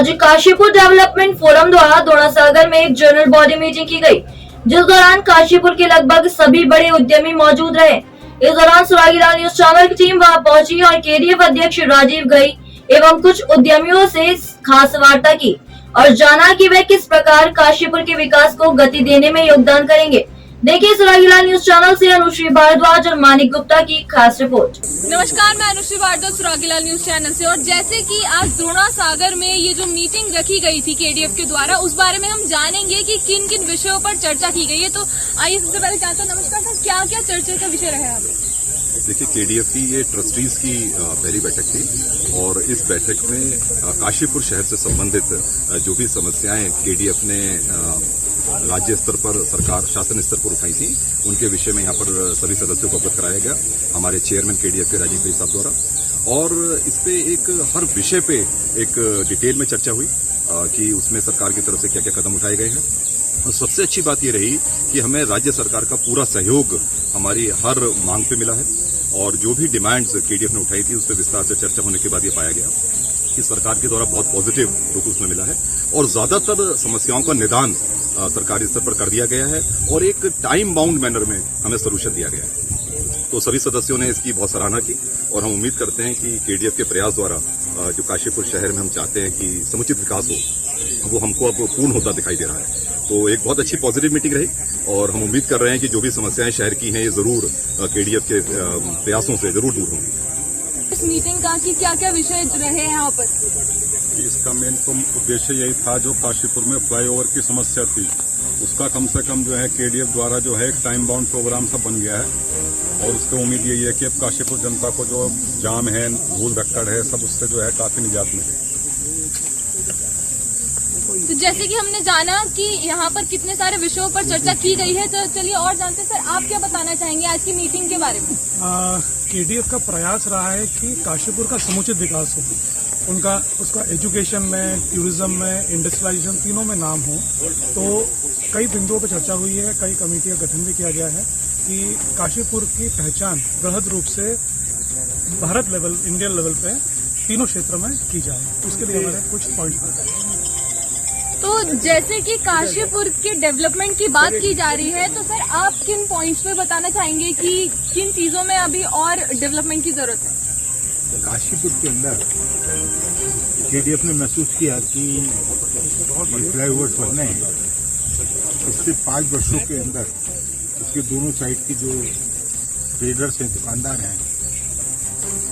आज Kashipur development forum द्वारा धोड़ासागर में एक जनरल बॉडी मीटिंग की गई, जिस दौरान काशीपुर के लगभग सभी बड़े उद्यमी मौजूद रहे। इस दौरान सुरागीलाल न्यूज चैनल की टीम वहां पहुंची और केडीएफ अध्यक्ष राजीव घई एवं कुछ उद्यमियों से खास वार्ता की और जाना कि वे किस प्रकार काशीपुर के विकास को गति देने में योगदान करेंगे। देखिए सुरागीलाल न्यूज चैनल से अनुश्री भारद्वाज और मानिक गुप्ता की खास रिपोर्ट। नमस्कार, मैं अनुश्री भारद्वाज सुरागीलाल न्यूज चैनल से। और जैसे कि आज धोड़ासागर में ये जो मीटिंग रखी गई थी केडीएफ के द्वारा, उस बारे में हम जानेंगे कि किन किन विषयों पर चर्चा की गई है। तो आइए सबसे पहले जानते हैं, नमस्कार सर, क्या क्या चर्चा का विषय रहा है? देखिए, केडीएफ की ये ट्रस्टीज की पहली बैठक थी और इस बैठक में काशीपुर शहर से संबंधित जो भी समस्याएं केडीएफ ने राज्य स्तर पर, सरकार शासन स्तर पर उठाई थी, उनके विषय में यहाँ पर सभी सदस्यों को अवगत कराया गया हमारे चेयरमैन केडीएफ के राजीव घई साहब द्वारा। और इस पे एक हर विषय पे एक डिटेल में चर्चा हुई कि उसमें सरकार की तरफ से क्या क्या कदम उठाए गए हैं। और सबसे अच्छी बात ये रही कि हमें राज्य सरकार का पूरा सहयोग हमारी हर मांग पे मिला है और जो भी डिमांड्स केडीएफ ने उठाई थी उस पर विस्तार से चर्चा होने के बाद ये पाया गया कि सरकार के द्वारा बहुत पॉजिटिव रुख उसमें मिला है और ज्यादातर समस्याओं का निदान सरकारी स्तर पर कर दिया गया है और एक टाइम बाउंड मैनर में हमें सोल्यूशन दिया गया है। तो सभी सदस्यों ने इसकी बहुत सराहना की और हम उम्मीद करते हैं कि केडीएफ के प्रयास द्वारा जो काशीपुर शहर में हम चाहते हैं कि समुचित विकास हो, वो हमको अब पूर्ण होता दिखाई दे रहा है। तो एक बहुत अच्छी पॉजिटिव मीटिंग रही और हम उम्मीद कर रहे हैं कि जो भी समस्याएं शहर की हैं ये जरूर केडीएफ के प्रयासों से जरूर दूर होंगी। इस मीटिंग का कि क्या क्या विषय रहे हैं यहाँ पर? इसका मेन उद्देश्य यही था, जो काशीपुर में फ्लाईओवर की समस्या थी उसका कम से कम जो है केडीएफ द्वारा जो है एक टाइम बाउंड प्रोग्राम सा बन गया है और उसकी उम्मीद यही है कि अब काशीपुर जनता को जो जाम है, धूल धक्कड़ है, सब उससे जो है काफी निजात मिले। तो जैसे कि हमने जाना कि यहाँ पर कितने सारे विषयों पर चर्चा की गई है, तो चलिए और जानते हैं सर, आप क्या बताना चाहेंगे आज की मीटिंग के बारे में? केडीएफ का प्रयास रहा है कि काशीपुर का समुचित विकास हो, उसका एजुकेशन में, टूरिज्म में, इंडस्ट्रियलाइजेशन तीनों में नाम हो। तो कई बिंदुओं पर चर्चा हुई है, कई कमेटी का गठन भी किया गया है कि काशीपुर की पहचान बृहद रूप से भारत लेवल, इंडिया लेवल पे तीनों क्षेत्र में की जाए। उसके लिए हमारे कुछ पॉइंट। तो जैसे कि काशीपुर के डेवलपमेंट की बात की जा रही है, तो सर आप किन पॉइंट्स पे बताना चाहेंगे कि किन चीजों में अभी और डेवलपमेंट की जरूरत है? काशीपुर के अंदर केडीएफ ने महसूस किया कि फ्लाईओवर्स बनने हैं, इससे 5 वर्षों के अंदर उसके दोनों साइड की जो ट्रेडर्स हैं, दुकानदार हैं,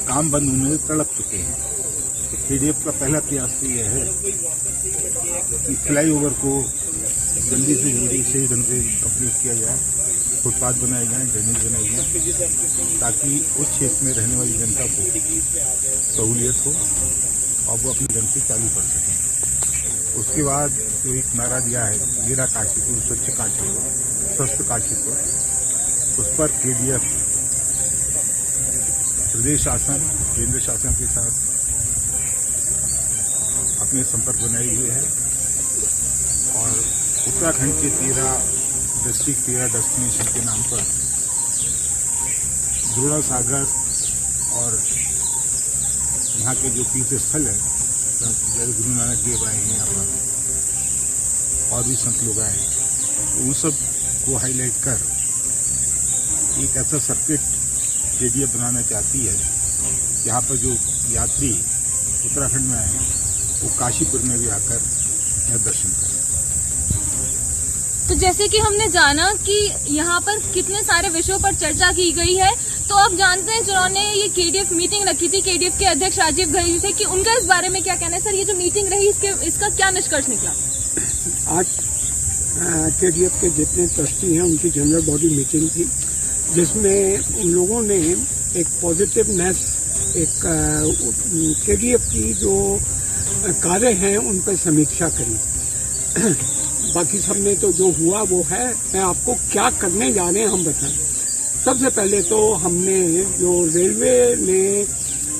काम बंद होने से तड़प चुके हैं। तो केडीएफ का पहला प्रयास तो यह है कि फ्लाईओवर को जल्दी से जल्दी सही ढंग से कंप्लीट किया जाए, फुटपाथ बनाए जाएं, ड्रेनेज बनाई जाए, ताकि उस क्षेत्र में रहने वाली जनता को सहूलियत हो और वो अपनी गंदगी चालू कर सकें। उसके बाद जो एक नारा दिया है, मेरा काशीपुर स्वच्छ काशीपुर, स्वस्थ काशीपुर, उस पर केडीएफ प्रदेश शासन, केंद्र शासन के साथ अपने संपर्क बनाए हुए है और उत्तराखंड के 13 डिस्ट्रिक्ट, 13 डेस्टिनेशन के नाम पर धोड़ासागर और यहाँ के जो तीर्थ स्थल है, जैसे गुरु नानक देव आए हैं यहाँ पर और भी संत लोग आए हैं, तो उन सब को हाईलाइट कर एक ऐसा सर्किट केडीएफ बनाना चाहती है यहाँ पर जो यात्री उत्तराखंड में आए हैं वो काशीपुर में भी आकर यह दर्शन करें। तो जैसे कि हमने जाना कि यहाँ पर कितने सारे विषयों पर चर्चा की गई है, तो आप जानते हैं जिन्होंने ये केडीएफ मीटिंग रखी थी, केडीएफ के अध्यक्ष राजीव घई थे, कि उनका इस बारे में क्या कहना है? सर, ये जो मीटिंग रही इसका क्या निष्कर्ष निकला? आज केडीएफ के जितने ट्रस्टी हैं उनकी जनरल बॉडी मीटिंग थी, जिसमें उन लोगों ने एक पॉजिटिवनेस, एक केडीएफ की जो कार्य हैं उन पर समीक्षा करी। बाकी सब में तो जो हुआ वो है, मैं आपको क्या करने जा रहे हैं हम बताएं। सबसे पहले तो हमने जो रेलवे ने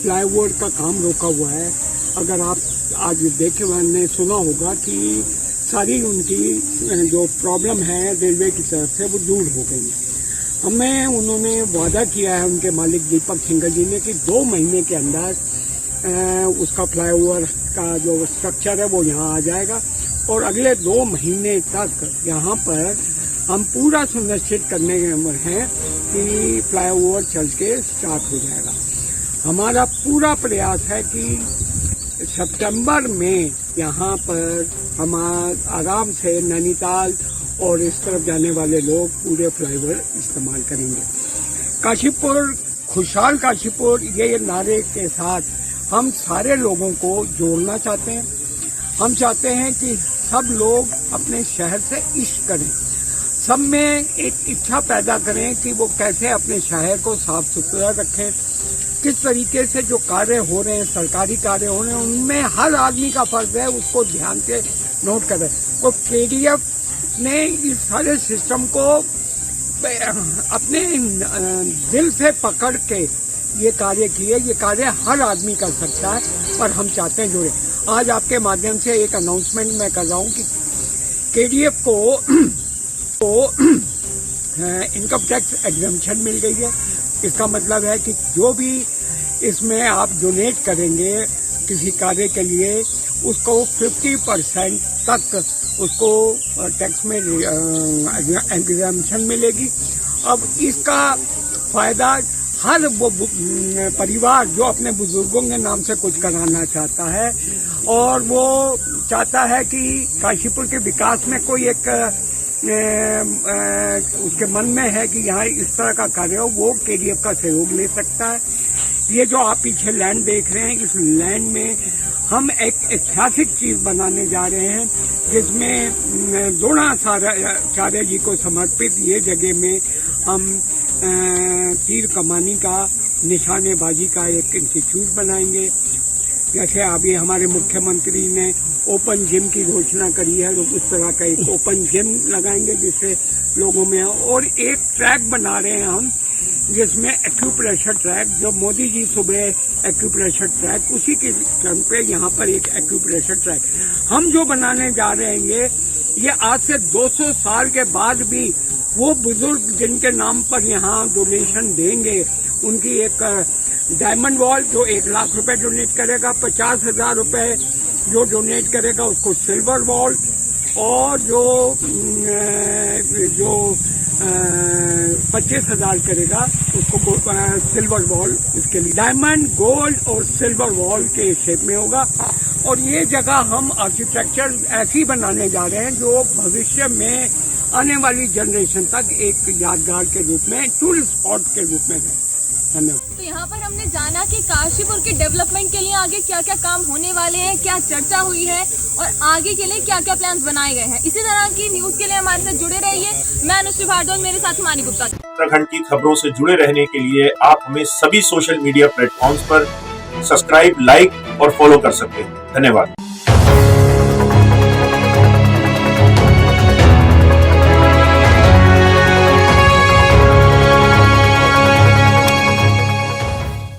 फ्लाईओवर का काम रोका हुआ है, अगर आप आज देखे मैंने सुना होगा कि सारी उनकी जो प्रॉब्लम है रेलवे की तरफ से वो दूर हो गई। हमें उन्होंने वादा किया है, उनके मालिक दीपक सिंघल जी ने, कि 2 महीने के अंदर उसका फ्लाईओवर का जो स्ट्रक्चर है वो यहाँ आ जाएगा और अगले 2 महीने तक यहाँ पर हम पूरा सुनिश्चित करने में हैं कि फ्लाईओवर चल के स्टार्ट हो जाएगा। हमारा पूरा प्रयास है कि सितंबर में यहाँ पर हम आराम से नैनीताल और इस तरफ जाने वाले लोग पूरे फ्लाईओवर इस्तेमाल करेंगे। काशीपुर, खुशहाल काशीपुर, ये नारे के साथ हम सारे लोगों को जोड़ना चाहते हैं। हम चाहते हैं कि सब लोग अपने शहर से इश्क करें, सब में एक इच्छा पैदा करें कि वो कैसे अपने शहर को साफ सुथरा रखें, किस तरीके से जो कार्य हो रहे हैं, सरकारी कार्य हो रहे हैं, उनमें हर आदमी का फर्ज है उसको ध्यान से नोट करें। तो केडीएफ ने इस सारे सिस्टम को अपने दिल से पकड़ के ये कार्य किए। ये कार्य हर आदमी कर सकता है, पर हम चाहते हैं जुड़े। आज आपके माध्यम से एक अनाउंसमेंट मैं कर रहा हूँ कि केडीएफ को इनकम टैक्स एग्जम्पशन मिल गई है। इसका मतलब है कि जो भी इसमें आप डोनेट करेंगे किसी कार्य के लिए, उसको 50% तक उसको टैक्स में एग्जम्पशन मिलेगी। अब इसका फायदा हर वो परिवार जो अपने बुजुर्गों के नाम से कुछ कराना चाहता है और वो चाहता है कि काशीपुर के विकास में कोई एक उसके मन में है कि यहाँ इस तरह का कार्य हो, वो केडीएफ का सहयोग ले सकता है। ये जो आप पीछे लैंड देख रहे हैं, इस लैंड में हम एक ऐतिहासिक चीज बनाने जा रहे हैं, जिसमें द्रोणाचार्य जी को समर्पित ये जगह में हम तीर कमानी का, निशानेबाजी का एक इंस्टीट्यूट बनाएंगे। जैसे अभी हमारे मुख्यमंत्री ने ओपन जिम की घोषणा करी है, तो उस तरह का एक ओपन जिम लगाएंगे जिससे लोगों में, और एक ट्रैक बना रहे हैं हम जिसमें एक्यूप्रेशर ट्रैक, जो मोदी जी सुबह एक्यूप्रेशर ट्रैक, उसी के क्रम पे यहाँ पर एक एक्यूप्रेशर ट्रैक हम जो बनाने जा रहे हैं। ये आज से 200 साल के बाद भी वो बुजुर्ग जिनके नाम पर यहाँ डोनेशन देंगे, उनकी एक डायमंड वॉल जो 1 लाख रुपए डोनेट करेगा, 50,000 रुपए जो डोनेट करेगा उसको सिल्वर वॉल, और जो 25,000 करेगा उसको सिल्वर वॉल, इसके लिए डायमंड, गोल्ड और सिल्वर वॉल के शेप में होगा। और ये जगह हम आर्किटेक्चर ऐसी बनाने जा रहे हैं जो भविष्य में आने वाली जनरेशन तक एक यादगार के रूप में, टूरिस्ट स्पॉट के रूप में है। धन्यवाद। तो यहाँ पर हमने जाना कि काशीपुर के डेवलपमेंट के लिए आगे क्या क्या काम होने वाले हैं, क्या चर्चा हुई है और आगे के लिए क्या क्या प्लान्स बनाए गए हैं। इसी तरह की न्यूज के लिए हमारे साथ जुड़े रहिए। मैं अनुश्री भारद्वाज, मेरे साथ हिमानी गुप्ता। उत्तराखंड की खबरों से जुड़े रहने के लिए आप हमें सभी सोशल मीडिया प्लेटफॉर्म्स पर सब्सक्राइब, लाइक और फॉलो कर सकते हैं। धन्यवाद।